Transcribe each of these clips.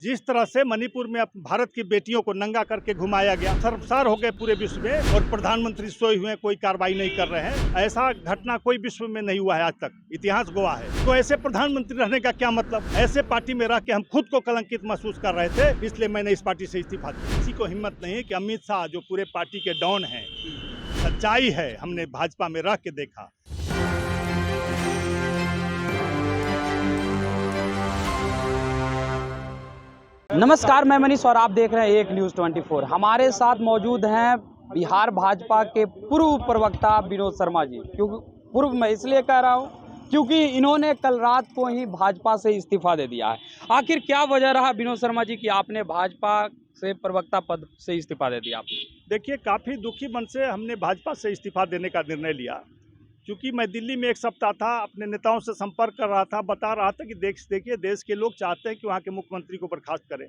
जिस तरह से मणिपुर में भारत की बेटियों को नंगा करके घुमाया गया, शर्मसार हो गए पूरे विश्व में, और प्रधानमंत्री सोए हुए कोई कार्रवाई नहीं कर रहे हैं। ऐसा घटना कोई विश्व में नहीं हुआ है आज तक, इतिहास गवाह है। तो ऐसे प्रधानमंत्री रहने का क्या मतलब? ऐसे पार्टी में रह के हम खुद को कलंकित महसूस कर रहे थे, इसलिए मैंने इस पार्टी से इस्तीफा दिया। किसी को हिम्मत नहीं है कि अमित शाह जो पूरे पार्टी के डॉन हैं, सच्चाई है, हमने भाजपा में रह के देखा। नमस्कार, मैं मनीष और आप देख रहे हैं एक न्यूज़ 24। हमारे साथ मौजूद हैं बिहार भाजपा के पूर्व प्रवक्ता विनोद शर्मा जी। क्योंकि पूर्व मैं इसलिए कह रहा हूं क्योंकि इन्होंने कल रात को ही भाजपा से इस्तीफा दे दिया है। आखिर क्या वजह रहा विनोद शर्मा जी कि आपने भाजपा से प्रवक्ता पद से इस्तीफा दे दिया? आपने देखिए, काफ़ी दुखी मन से हमने भाजपा से इस्तीफा देने का निर्णय लिया, क्योंकि मैं दिल्ली में एक सप्ताह था, अपने नेताओं से संपर्क कर रहा था, बता रहा था कि देखिए देश के लोग चाहते हैं कि वहाँ के मुख्यमंत्री को बर्खास्त करें।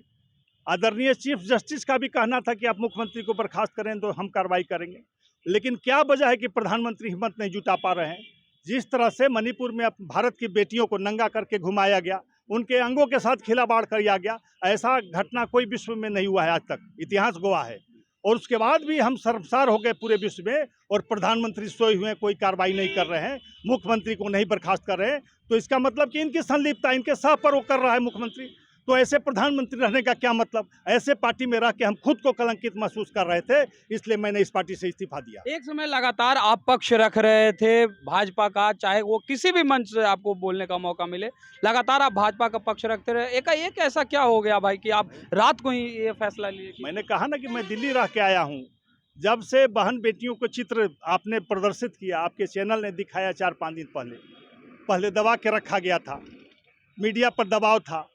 आदरणीय चीफ जस्टिस का भी कहना था कि आप मुख्यमंत्री को बर्खास्त करें तो हम कार्रवाई करेंगे। लेकिन क्या वजह है कि प्रधानमंत्री हिम्मत नहीं जुटा पा रहे हैं? जिस तरह से मणिपुर में भारत की बेटियों को नंगा करके घुमाया गया, उनके अंगों के साथ खिलावाड़ किया गया, ऐसा घटना कोई विश्व में नहीं हुआ है आज तक, इतिहास गवाह है। और उसके बाद भी हम शर्मसार हो गए पूरे विश्व में, और प्रधानमंत्री सोए हुए कोई कार्रवाई नहीं कर रहे हैं, मुख्यमंत्री को नहीं बर्खास्त कर रहे हैं। तो इसका मतलब कि इनकी संलिप्तता, इनके सह पर वो कर रहा है मुख्यमंत्री। तो ऐसे प्रधानमंत्री रहने का क्या मतलब? ऐसे पार्टी में रह के हम खुद को कलंकित महसूस कर रहे थे, इसलिए मैंने इस पार्टी से इस्तीफा दिया। एक समय लगातार आप पक्ष रख रहे थे भाजपा का, चाहे वो किसी भी मंच से आपको बोलने का मौका मिले, लगातार आप भाजपा का पक्ष रखते रहे। एक ऐसा क्या हो गया भाई कि आप रात को ही ये फैसला लिए? मैंने कहा ना कि मैं दिल्ली रह के आया हूँ। जब से बहन बेटियों को चित्र आपने प्रदर्शित किया, आपके चैनल ने दिखाया 4-5 दिन पहले दबा के रखा गया था, मीडिया पर दबाव था,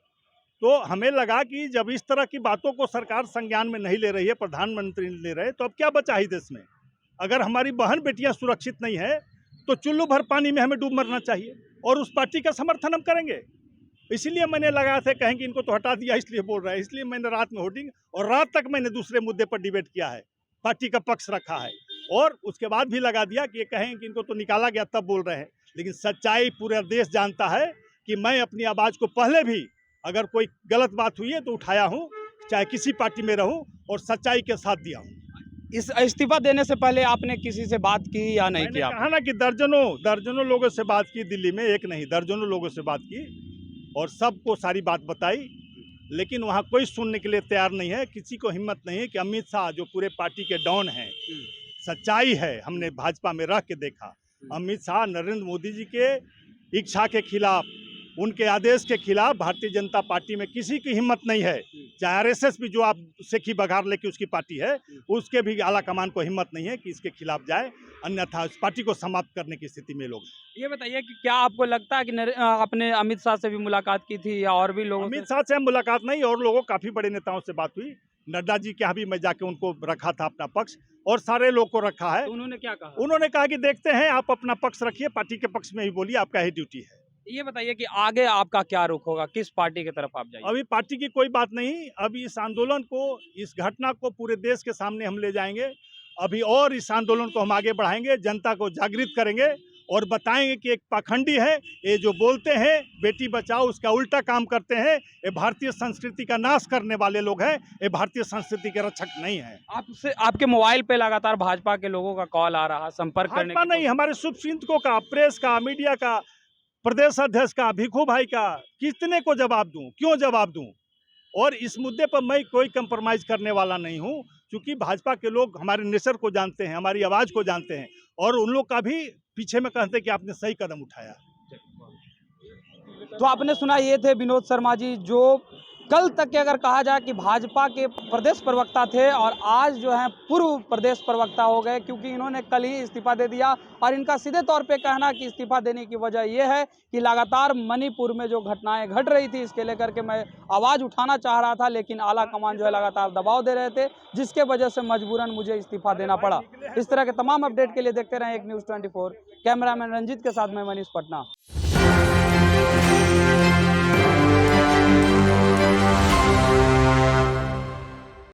तो हमें लगा कि जब इस तरह की बातों को सरकार संज्ञान में नहीं ले रही है, प्रधानमंत्री नहीं ले रहे, तो अब क्या बचा ही देश में? अगर हमारी बहन बेटियां सुरक्षित नहीं है तो चुल्लू भर पानी में हमें डूब मरना चाहिए, और उस पार्टी का समर्थन हम करेंगे। इसीलिए मैंने लगाया था, कहें कि इनको तो हटा दिया इसलिए बोल रहा है, इसलिए मैंने रात में होर्डिंग और रात तक मैंने दूसरे मुद्दे पर डिबेट किया है, पार्टी का पक्ष रखा है, और उसके बाद भी लगा दिया कि ये कहें कि इनको तो निकाला गया तब बोल रहे हैं। लेकिन सच्चाई पूरा देश जानता है कि मैं अपनी आवाज़ को पहले भी, अगर कोई गलत बात हुई है तो उठाया हूँ, चाहे किसी पार्टी में रहूँ, और सच्चाई के साथ दिया हूँ। इस इस्तीफा देने से पहले आपने किसी से बात की या नहीं किया? कहा ना कि दर्जनों लोगों से बात की, दिल्ली में एक नहीं दर्जनों लोगों से बात की, और सबको सारी बात बताई, लेकिन वहाँ कोई सुनने के लिए तैयार नहीं है। किसी को हिम्मत नहीं है कि अमित शाह जो पूरे पार्टी के डॉन हैं, सच्चाई है, हमने भाजपा में रह के देखा। अमित शाह नरेंद्र मोदी जी के इच्छा के खिलाफ, उनके आदेश के खिलाफ भारतीय जनता पार्टी में किसी की हिम्मत नहीं है। चाहे आरएसएस भी, जो आप सेखी बघार लेके उसकी पार्टी है, उसके भी आला कमान को हिम्मत नहीं है कि इसके खिलाफ जाए, अन्यथा उस पार्टी को समाप्त करने की स्थिति में लोग। ये बताइए कि क्या आपको लगता है कि आपने अमित शाह से भी मुलाकात की थी या और भी लोगों? अमित शाह से मुलाकात नहीं, और लोगों, काफ़ी बड़े नेताओं से बात हुई। नड्डा जी के यहाँ भी मैं जाके उनको रखा था अपना पक्ष, और सारे लोग को रखा है। तो उन्होंने क्या कहा? उन्होंने कहा कि देखते हैं, आप अपना पक्ष रखिए, पार्टी के पक्ष में ही बोलिए, आपका ही ड्यूटी है। ये बताइए कि आगे आपका क्या रुख होगा, किस पार्टी की तरफ आप जाएंगे? अभी पार्टी की कोई बात नहीं, अभी इस आंदोलन को, इस घटना को पूरे देश के सामने हम ले जाएंगे। अभी और इस आंदोलन को हम आगे बढ़ाएंगे, जनता को जागृत करेंगे, और बताएंगे कि एक पाखंडी है ये, जो बोलते हैं बेटी बचाओ, उसका उल्टा काम करते हैं। ये भारतीय संस्कृति का नाश करने वाले लोग हैं, ये भारतीय संस्कृति के रक्षक नहीं है। आपसे, आपके मोबाइल पे लगातार भाजपा के लोगों का कॉल आ रहा, संपर्क करने भाजपा नहीं, हमारे शुभचिंतकों का, प्रेस का, मीडिया का, प्रदेश अध्यक्ष का, भिखू भाई का, कितने को जवाब दूं, क्यों जवाब दूं? और इस मुद्दे पर मैं कोई कंप्रोमाइज करने वाला नहीं हूं, क्योंकि भाजपा के लोग हमारे नेचर को जानते हैं, हमारी आवाज़ को जानते हैं, और उन लोग का भी पीछे में कहते हैं कि आपने सही कदम उठाया। तो आपने सुना, ये थे विनोद शर्मा जी, जो कल तक के अगर कहा जाए कि भाजपा के प्रदेश प्रवक्ता थे, और आज जो है पूर्व प्रदेश प्रवक्ता हो गए, क्योंकि इन्होंने कल ही इस्तीफा दे दिया। और इनका सीधे तौर पे कहना कि इस्तीफा देने की वजह यह है कि लगातार मणिपुर में जो घटनाएं घट रही थी, इसके लेकर के मैं आवाज़ उठाना चाह रहा था, लेकिन आला कमान जो है लगातार दबाव दे रहे थे, जिसके वजह से मजबूरन मुझे इस्तीफा देना पड़ा। इस तरह के तमाम अपडेट के लिए देखते रहें एक न्यूज़ 24। कैमरामैन रंजीत के साथ मैं मनीष, पटना।